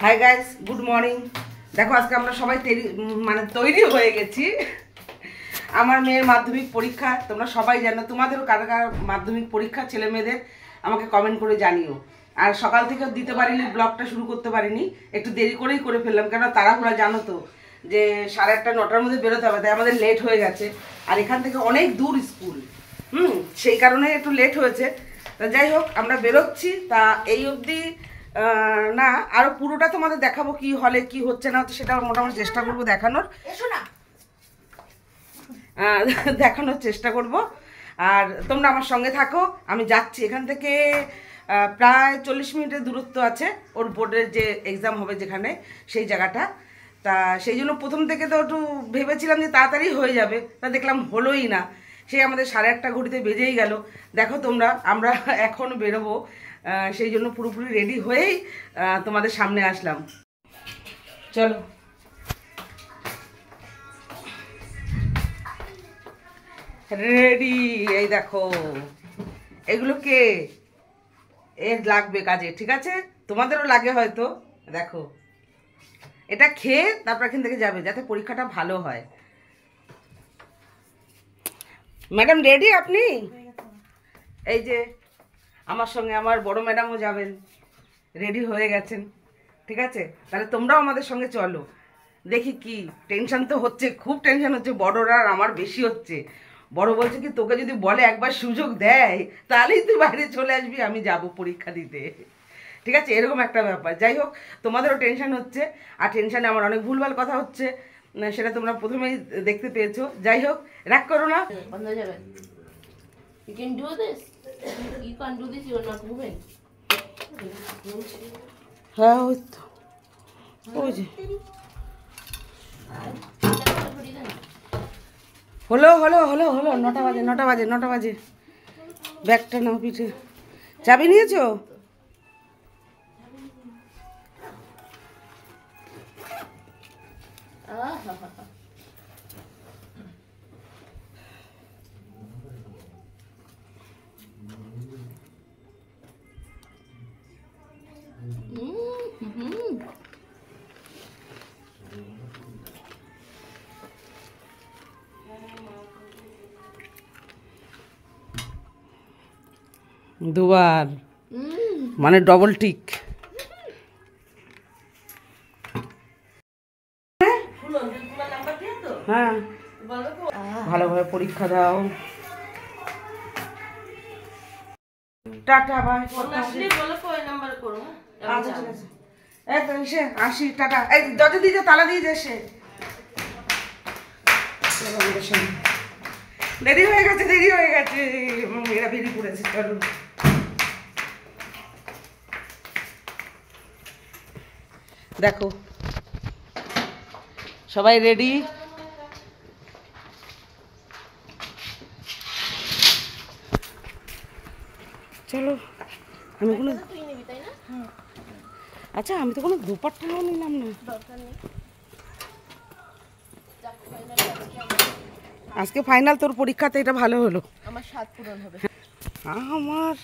Hi guys, good morning. দেখো আজকে আমরা সবাই তৈরি হয়ে গেছি। আমার মেয়ের মাধ্যমিক পরীক্ষা, তোমরা সবাই জানো। তোমাদেরও কার কার মাধ্যমিক পরীক্ষা ছেলে মেয়েদের আমাকে কমেন্ট করে জানিও। আর সকাল থেকেও দিতে পারিনি, ব্লগটা শুরু করতে পারিনি, একটু দেরি করেই করে ফেললাম, কেন তাড়াহুড়া জানো তো যে 8:30 9টার মধ্যে বেরোতে হবে, তাই আমাদের লেট হয়ে গেছে। আর এখান থেকে অনেক দূর স্কুল, সেই কারণে একটু লেট হয়েছে। তা যাই হোক, আমরা বেরোচ্ছি। তা এই অবধি না, আরও পুরোটা তোমাদের দেখাবো কি হলে কি হচ্ছে না, সেটা মোটামুটি চেষ্টা করবো দেখানোর। দেখানোর চেষ্টা করব। আর তোমরা আমার সঙ্গে থাকো। আমি যাচ্ছি এখান থেকে, প্রায় 40 মিনিটের দূরত্ব আছে ওর বোর্ডের যে এক্সাম হবে যেখানে, সেই জায়গাটা। তা সেই জন্য প্রথম থেকে তো একটু ভেবেছিলাম যে তাড়াতাড়ি হয়ে যাবে, তা দেখলাম হলোই না। সেই আমাদের 8:30 ঘড়িতে বেজেই গেল। দেখো তোমরা, আমরা এখন বেরোবো, সেই জন্য পুরোপুরি রেডি হয়েই তোমাদের সামনে আসলাম। চলো। রেডি, এই দেখো এগুলো কে এর লাগবে কাজে, ঠিক আছে? তোমাদেরও লাগে হয়তো। দেখো এটা খেয়ে তারপর এখান থেকে যাবে, যাতে পরীক্ষাটা ভালো হয়। ম্যাডাম রেডি আপনি? এই যে আমার সঙ্গে আমার বড় ম্যাডামও যাবেন, রেডি হয়ে গেছেন, ঠিক আছে? তাহলে তোমরাও আমাদের সঙ্গে চলো। দেখি কি টেনশন তো হচ্ছে, খুব টেনশন হচ্ছে, বড়রা আর আমার বেশি হচ্ছে। বড় বলছে কি, তোকে যদি বলে একবার সুযোগ দেয় তাহলেই তুই বাইরে চলে আসবি, আমি যাব পরীক্ষা দিতে, ঠিক আছে? এরকম একটা ব্যাপার। যাই হোক, তোমাদেরও টেনশন হচ্ছে, আর টেনশনে আমার অনেক ভুলভাল কথা হচ্ছে, সেটা তোমরা প্রথমেই দেখতে পেয়েছো। যাই হোক, রাগ করো না। You can do this. You can't do this. You are not moving. হ্যাঁ, ওই তো, ওই যে হলো হলো হলো হলো 9টা বাজে 9টা বাজে 9টা বাজে। ব্যাগটা নাও পিঠে। চাবি নিয়েছো? দুবার মানে ডবল টিক। হ্যাঁ, ভালোভাবে পরীক্ষা দাও। Tata, bye. আচ্ছা ঠিক আছে, একদম সে আসি, টাটা। এই দরজা দিয়ে তালা দিয়ে যে সে দেরি হয়ে গেছে, দেরি হয়ে গেছে, মেয়েরা বেরিয়ে পড়েছে। চলো দেখো সবাই রেডি। চলো, আমি কোনো, আচ্ছা আমি তো কোনো দুপাট্টাও নিলাম না। আজকে ফাইনাল, তোর পরীক্ষাতে এটা ভালো হলো, আমার 7 পূরণ হবে। আমার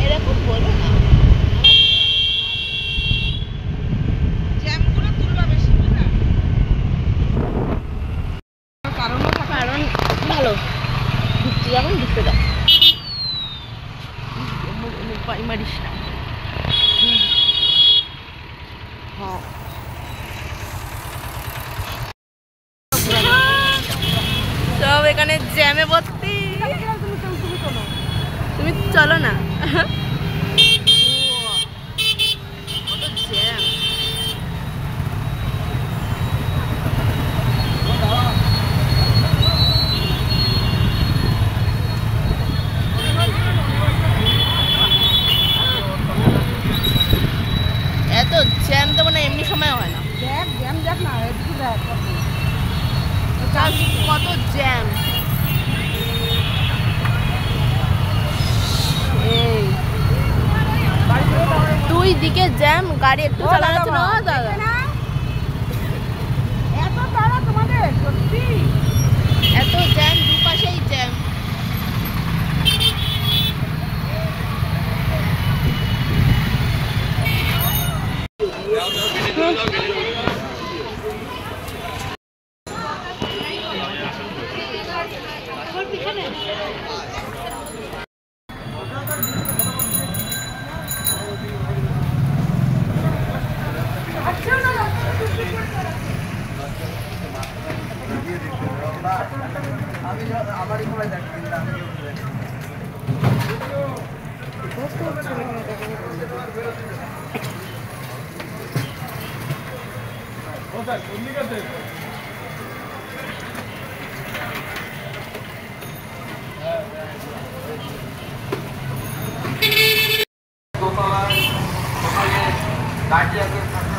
এরকম বলো না। কারণ ভালো ঢুকছি, যখন ঢুকতে দাও, মারিস না। সব এখানে জ্যামে ভর্তি। তুমি চলো না। এত জ্যাম তো মানে এমনি সময় হয় না। জ্যাম দেখ না, কত জ্যাম। এই দুই দিকে জ্যাম, গাড়ি একটু চালানো না দাদা।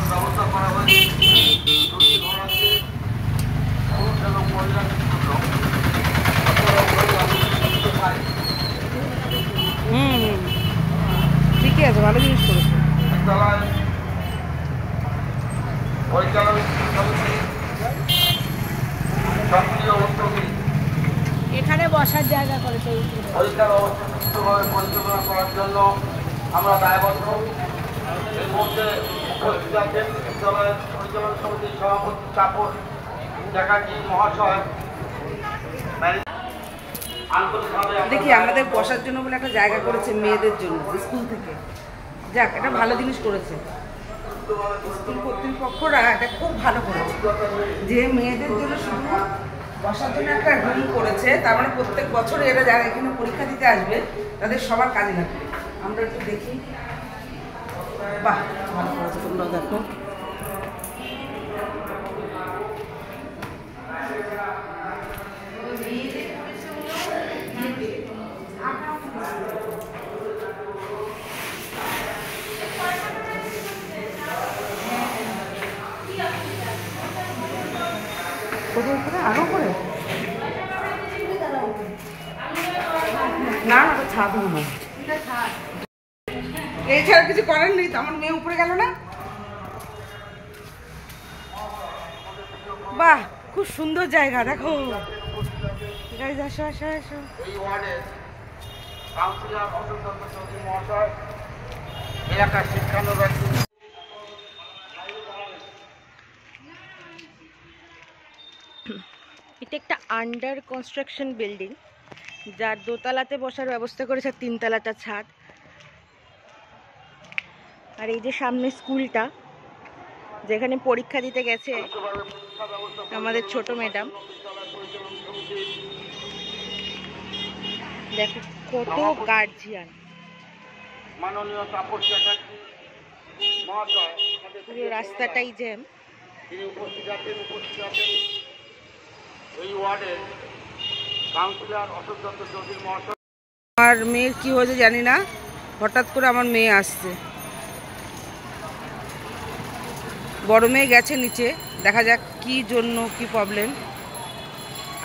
ব্যবস্থা করা হয়েছে। ঠিকই আছে, ভালো জিনিস করেছে। এখানে বসার জায়গা করেছে। পরিচালনা করার জন্য আমরা দায়বদ্ধ। এই মুহূর্তে উপস্থিত আছেন বিদ্যালয়ের পরিচালনা সমিতির সভাপতি চাপর চ্যাটার্জি মহাশয়। দেখি আমাদের বসার জন্য বলে একটা জায়গা করেছে মেয়েদের জন্য স্কুল থেকে। যাক, এটা ভালো জিনিস করেছে স্কুল কর্তৃপক্ষরা, এটা খুব ভালো করেছে যে মেয়েদের জন্য শুধু বসার জন্য একটা রুম করেছে। তার মানে প্রত্যেক বছর এরা যারা এখানে পরীক্ষা দিতে আসবে তাদের সবার কাজে লাগবে। আমরা একটু দেখি। বাহ, ভালো করেছে, তোমরা দেখো। কোথায় করে আরো করে না না, ছাদ না, এছাড়া কিছু করার নেই তো। আমার মেয়ে উপরে গেল না। বাহ, খুব সুন্দর জায়গা, দেখো। গাইজ, আসো আসো আসো। এই ওয়ার্ডের কাউন্সিলর অশোক দত্ত চৌধুরী মহাশয়, এলাকার শিক্ষানুরাগী। এটা একটা আন্ডার কনস্ট্রাকশন বিল্ডিং, যার দোতলাতে বসার ব্যবস্থা করেছে, তিনতলাটা ছাদ। আর এই যে সামনে স্কুলটা, যেখানে পরীক্ষা দিতে গেছে আমাদের ছোট ম্যাডাম। দেখো কত গার্জিয়ান। মাননীয় তাপস চ্যাটার্জি মহাশয়, পুরো রাস্তাটাই জ্যাম। তিনি উপস্থিত আছেন এই ওয়ার্ডের কাউন্সিলর অশোক দত্ত চৌধুরী মহাশয়। আমার মেয়ের কি হয়েছে জানি না, হঠাৎ করে আমার মেয়ে আসছে। বড় মেয়ে গেছে নিচে, দেখা যাক কি জন্য, কি প্রবলেম।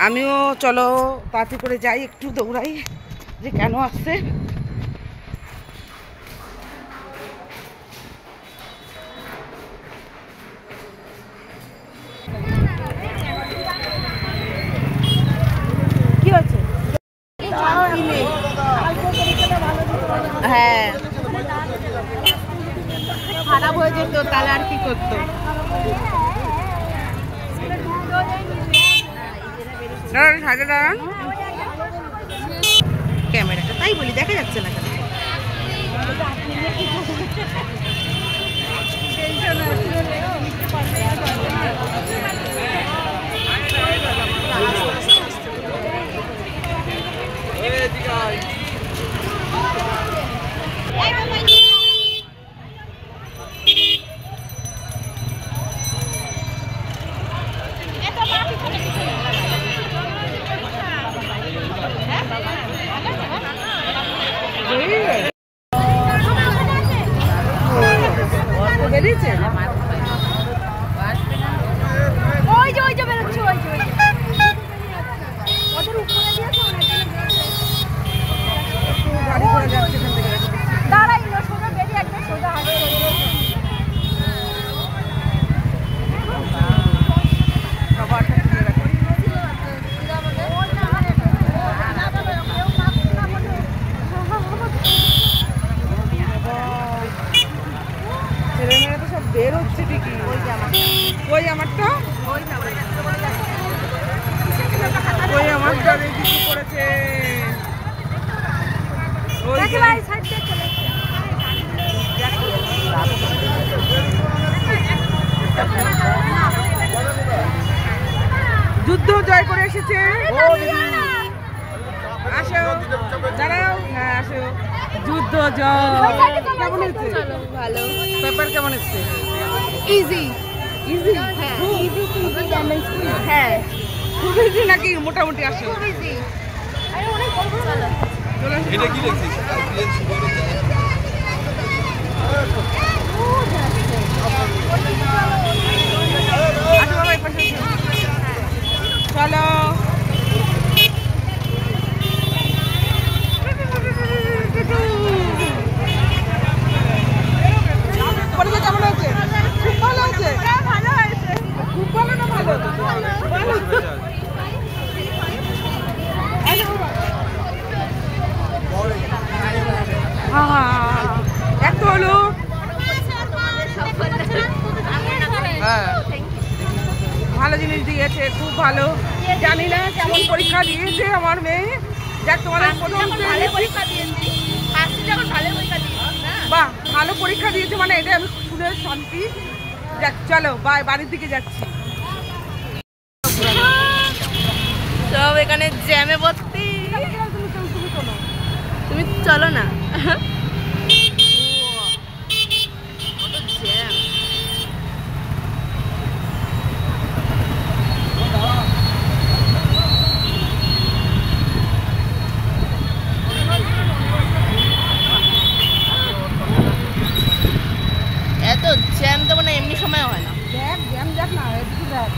আমিও চলো তাড়াতাড়ি করে যাই, একটু দৌড়াই যে কেন আসছে। কি হচ্ছে? হ্যাঁ, খারাপ হয়ে যেত, তাহলে আর কি করতো। ক্যামেরাটা তাই বলি, দেখা যাচ্ছে না কেন? বেরিয়েছে ওই যে বেরোচ্ছে, ওই যে ওদের উপরে দিয়েছে গাড়ি করে যাচ্ছে এখান থেকে। দাঁড়াই না, সোজা বেরিয়ে একদম সোজা হাঁটে। ছেলেমেয়েরা তো সব বের হচ্ছে ঠিকই। ওই আমারটা, ওই আমারটা দেখি কি করেছে। ওই যে যুদ্ধ জয় করে এসেছে। আসো দাঁড়াও, হ্যাঁ আসো। যুদ্ধ জয় কেমন হচ্ছে? ভালো পেপার কেমন হচ্ছে? Easy easy? হ্যাঁ খুব ইজি নাকি মোটামুটি? আসো খুব ইজি আরে অনেক বড় চলো চলে আসো। এটা কি লিখছিস? আসো বাবা, এই পাশে এসো। চলো পরীক্ষা কেমন হয়েছে? খুব ভালো হয়েছে। ভালো হয়েছে খুব ভালো না ভালো? ভালো। আহা, এত হলো। হ্যাঁ ভালো জিনিস দিয়েছে, খুব ভালো। জানি না কেমন পরীক্ষা দিয়েছে আমার মেয়ে। যাক তোমাদের প্রথম পরীক্ষা দিয়েছি ফার্স্টে যখন ভালো পরীক্ষা দিয়েছি না বাহ, ভালো পরীক্ষা দিয়েছে মানে এটা আমি শুনে শান্তি। যাক চলো বাড়ির দিকে যাচ্ছি। সব এখানে জ্যামে ভর্তি। তুমি চলো না। জ্যাম। এত জ্যাম তো মানে এমনি সময় হয় না। দেখ জ্যাম যাক না, এদিকে দেখ।